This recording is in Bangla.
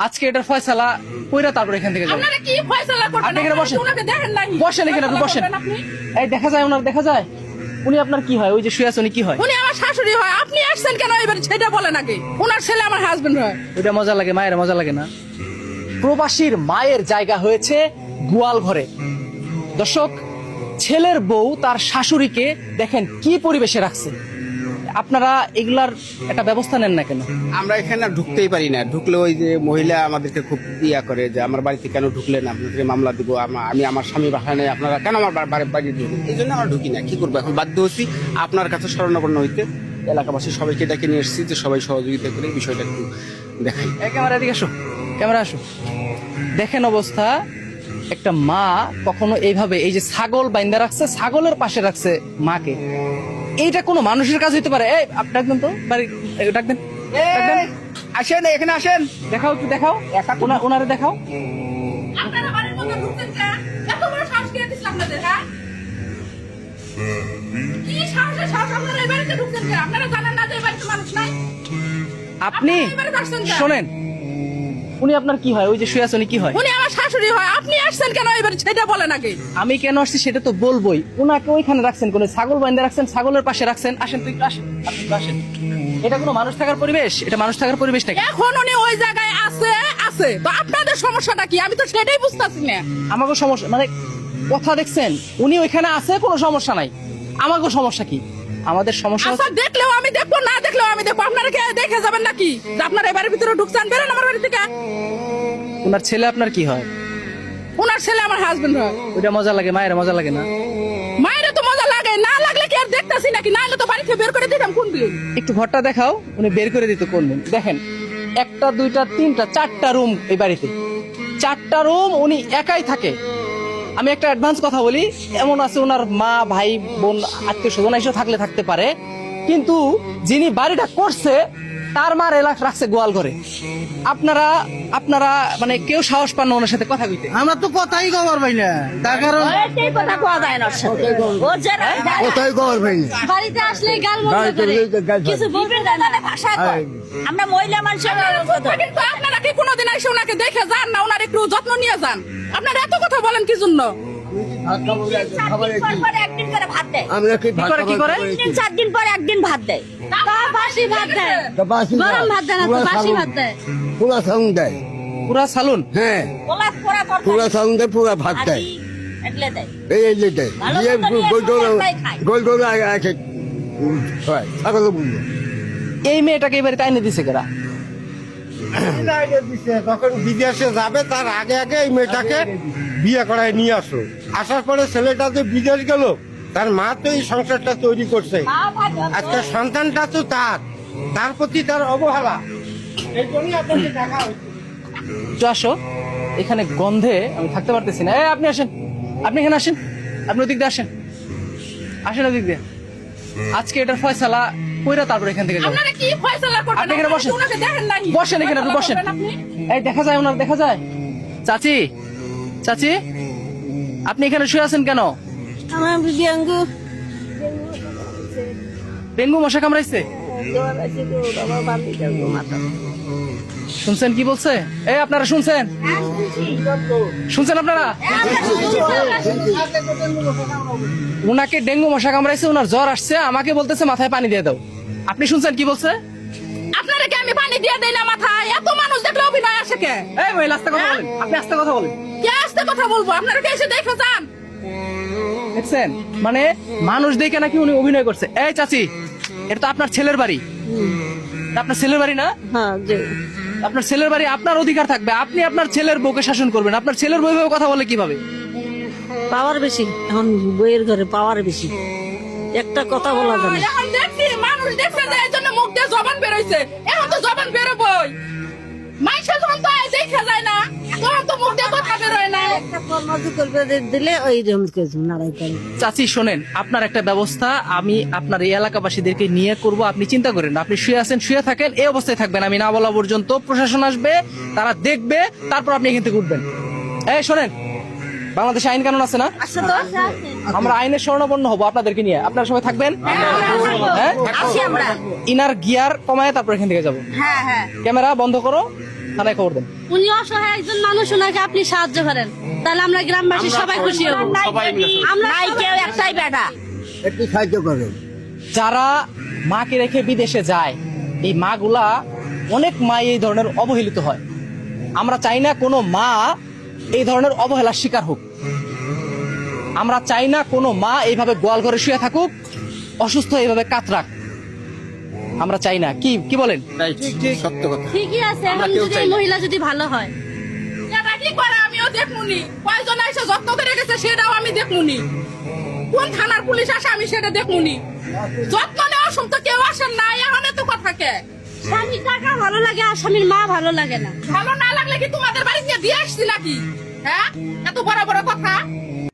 আজকে এটার ফয়সালা কইরা তারপর এখান থেকে যাবেন। আপনারা কি ফয়সালা করবেন? আপনি এখানে বসেন। ওনাকে দেখেন নাই? বসেন এখানে, আপনি বসেন। আপনি এই দেখা যায় ওনার, দেখা যায় উনি আপনার কি হয়? ওই যে শুয়ে আছে উনি কি হয়? উনি আমার শাশুড়ি হয়। আপনি আসছেন কেন এবার সেটা বলেন আগে। ওনার ছেলে আমার হাজবেন্ড হয়। ওইটা মজা লাগে, মায়ের মজা লাগে না? প্রবাসীর মায়ের জায়গা হয়েছে গোয়াল ঘরে। দর্শক, ছেলের বউ তার শাশুড়িকে দেখেন কি পরিবেশে রাখছে। আপনারা এগুলার একটা ব্যবস্থা নেন না কেন? আমরা এখানে আর ঢুকতেই পারি না। ঢুকলে ওই যে মহিলা আমাদেরকে খুব ইয়া করে যে আমার বাড়িতে কেন ঢুকলেন, আপনাদেরকে মামলা দিব, আমি আমার স্বামী বাসায় নেই, আপনারা কেন আমার বাড়ি ঢুকুন। এই জন্য আমরা ঢুকি না। কি করবো এখন, বাধ্য হচ্ছি আপনার কাছে শরণাপন্ন হইতে। এলাকাবাসী সবাইকে ডেকে নিয়ে এসেছি যে সবাই সহযোগিতা করে বিষয়টা একটু দেখাই। ক্যামেরা দিকে আসো, ক্যামেরা আসো। দেখেন অবস্থা, একটা মা কখনো এইভাবে এই যে ছাগল বাইন্দা রাখছে, ছাগলের পাশে রাখছে মাকে। এইটা কোনো মানুষের কাজ হইতে পারে? এই ডাকবেন তো বাড়ি, ডাকবেন, ডাকবেন। আসেন এখানে আসেন। দেখাও, একটু দেখাও, ওনারে দেখাও। আপনারা বাড়ির মধ্যে ঢুকতেন কেন? এত বড় সাহস কে দিছিল আপনাদের, হ্যাঁ? কি সাহসের সাহস আপনারা এই বাড়িতে ঢুকতেন কেন? আপনারা জানেন না যে এই বাড়িতে মানুষ নাই? আপনি আপনারা এই বাড়িতে আসছেন কেন? শোনেন, উনি আপনার কি হয়? ওই যে শুয়ে আছে উনি কি হয়? উনি আমার শাশুড়ি হয়। আপনি আসছেন কেন এই বাড়িতে সেটা বলেন আগে। আমি কেন আসছি সেটা তো বলবোই। উনাকে ওইখানে রাখছেন, কোন ছাগল বাইন্দা রাখছেন, ছাগলের পাশে রাখছেন। আসেন তো একটু, আসেন, আপনি একটু আসেন। এটা কোনো মানুষ থাকার পরিবেশ? এটা মানুষ থাকার পরিবেশ নাকি? এখন উনি ওই জায়গায় আছে তো আপনাদের সমস্যাটা কি? আমি তো সেটাই বুঝতেছি না। আমাকে সমস্যা মানে কথা দেখছেন, উনি ওইখানে আছে, কোনো সমস্যা নাই। আমাকে সমস্যা কি? আমাদের সমস্যা আচ্ছা, হচ্ছে দেখলেও আমি দেখবো, না দেখলেও আমি দেখবো। আপনারা কে দেখে যাবেন নাকি যে আপনারা এবারের ভিতরে ঢুকছেন? বেরোন আমার বাড়ি থেকে। ওনার ছেলে আপনার কি হয়? ওনার ছেলে আমার হাজবেন্ড হয়। ওইটা মজা লাগে, মায়ের মজা লাগে না? মায়ের তো মজা লাগে, না লাগলে কি আর দেখতেছি নাকি? না হলে তো বাড়ি থেকে বের করে দিতাম কোন দিন। একটু ঘরটা দেখাও। উনি বের করে দিত কোন দিন? দেখেন, একটা, দুইটা, তিনটা, চারটা রুম এই বাড়িতে। চারটা রুম উনি একাই থাকে। আমি একটা অ্যাডভান্স কথা বলি, এমন আছে ওনার মা, ভাই, বোন, আত্মীয় স্বজন এসব থাকলে থাকতে পারে, কিন্তু যিনি বাড়িটা করছে তার মার এলাকা রাখছে গোয়াল ঘরে। আপনারা আপনারা মানে কেউ সাহস পান না ওনার সাথে কথা কইতে। আমরা তো কথাই কবার ভাই না, তার কারণ এই কথা কোয়া যায় না ওর সাথে। ও যারা কথাই কবার ভাই না। বাড়িতে আসলে গাল বন্ধ বাড়িতে করে গাল বন্ধ। কিছু বলবে না, মানে ভাষা কয়। আমরা মহিলা মানুষের কথা। কিন্তু আপনারা কি কোনোদিন এসে ওনাকে দেখে যান না? ওনার একটু যত্ন নিয়ে যান। আপনারা এত কথা বলেন কি জন্য? 4 দিন পর একদিন করে ভাত দেয়। আমরা কি ভাত করে, কি করে? 4 দিন পর একদিন ভাত দেয়। তা বাসি ভাত দেয়। গরম ভাত দেয় না, তো বাসি ভাত দেয়। পুরা সাউন্ড দেয়। পুরা সালুন। হ্যাঁ, ওলা পোড়া তরকারি। পুরা সাউন্ড দেয়, পুরা ভাত দেয়। ভাজি এগুলো দেয়। এই যে দেয়। ভালো দিয়ে মতো নিয়ে গোল গোল সবাই খায়। গোল গোল আছে হয় ছাগল বুঝলো। এই মেয়েটাকে এবারে তাইনে দিছে কেরা? যখন বিদেশে যাবে তার আগে আগে এই মেয়েটাকে বিয়ে করায় নিয়ে আসো। আসার পরে ছেলেটা যে বিদেশ গেল, তার মা তো এই সংসারটা তৈরি করছে। আজকে সন্তানটা তো তার প্রতি তার অবহেলা। এই জন্যই আপনাকে দেখা হয়েছে। একটু আসো, এখানে গন্ধে আমি থাকতে পারতেছি না। এই আপনি আসেন, আপনি এখানে আসেন, আপনি ওদিক দিয়ে আসেন, আসেন ওদিক দিয়ে। আজকে এটার ফয়সালা কইরা তারপর এখান থেকে যাবেন। আপনারা কি ফয়সালা করবেন? আপনি এখানে বসেন। ওনাকে দেখেন নাই? বসেন এখানে, আপনি বসেন। আপনি এই দেখা যায় ওনার, দেখা যায়। চাচি, চাচি, আপনি এখানে শুয়ে আছেন কেন? আমার বিয়াঙ্গু ডেঙ্গু মশা কামড়াইছে? শুনছেন কি বলছে? এই আপনারা শুনছেন? শুনছেন আপনারা? উনাকে ডেঙ্গু মশা কামড়াইছে, উনার জ্বর আসছে, আমাকে বলতেছে মাথায় পানি দিয়ে দাও। আপনি শুনছেন কি বলছে? আপনারা কি আমি পানি দিয়ে দেই না মাথায়? এত মানুষ দেখলে অভিনয় আসে কে? এই মহিলা আস্তে কথা বলেন, আপনি আস্তে কথা বলেন। কে আসতে কথা বলবো? আপনারা কি এসে দেখে যান? দেখছেন মানে মানুষ দেখে নাকি উনি অভিনয় করছে। এই চাচি, এটা তো আপনার ছেলের বাড়ি। এটা আপনার ছেলের বাড়ি না? হ্যাঁ যে আপনার ছেলের বাড়ি, আপনার অধিকার থাকবে। আপনি আপনার ছেলের বউকে শাসন করবেন। আপনার ছেলের বউ ভাবে কথা বলে কিভাবে? পাওয়ার বেশি, এখন বইয়ের ঘরে পাওয়ার বেশি, একটা কথা বলা যায় না। এখন দেখছি মানুষ দেখছে যে এই জন্য মুখ দিয়ে জবান বেরোইছে। এখন তো জবান বেরোবই। মাইসে যখন তো দেখা যায় না, তখন তো মুখ দিয়ে কথা বেরোয় না। একটা কর্মজি করবে দিলে ওই রকম কিছু নাড়াই করে। চাচি শোনেন, আপনার একটা ব্যবস্থা আমি আপনার এই এলাকাবাসীদেরকে নিয়ে করব। আপনি চিন্তা করেন না, আপনি শুয়ে আছেন, শুয়ে থাকেন, এই অবস্থায় থাকবেন। আমি না বলা পর্যন্ত প্রশাসন আসবে, তারা দেখবে, তারপর আপনি এখান থেকে উঠবেন। এই শোনেন, বাংলাদেশে আইন কানুন আছে না? আচ্ছা তো আমরা আইনের শরণাপন্ন হবো আপনাদেরকে নিয়ে। আপনারা সবাই থাকবেন? হ্যাঁ, আসি আমরা। ইনার গিয়ার কমায় তারপর এখান থেকে যাবো। হ্যাঁ হ্যাঁ ক্যামেরা বন্ধ করো। থানায় খবর দেন। উনি অসহায় একজন মানুষ, ওনাকে আপনি সাহায্য করেন, তাহলে আমরা গ্রামবাসী সবাই খুশি হব। সবাই মিলে আমরা নাই কেউ একটাই বেটা। একটু সাহায্য করেন। যারা মাকে রেখে বিদেশে যায়, এই মাগুলা অনেক মা এই ধরনের অবহেলিত হয়। আমরা চাই না কোনো মা এই ধরনের অবহেলার শিকার হোক। আমরা চাই না কোনো মা এইভাবে গোয়াল ঘরে শুয়ে থাকুক, অসুস্থ এইভাবে কাতরাক। আমরা চাই না। কি কি বলেন? রাইট, সত্য কথা। ঠিকই আছে, আমরা এখন কেউ যদি চাই এই না। মহিলা যদি ভালো হয়, এটা কি করে আমিও দেখমুনি, কয়জন এসে যত্ন করে গেছে সেটাও আমি দেখমুনি, কোন থানার পুলিশ আসে আমি সেটা দেখমুনি। যত্ন নেওয়ার সময় তো কেউ আসেন না, এখন এত কথা কে? স্বামীর টাকা ভালো লাগে আর স্বামীর মা ভালো লাগে না। ভালো না লাগলে কি তোমাদের বাড়িতে দিয়ে আসছি নাকি? হ্যাঁ, এত বড় বড় কথা।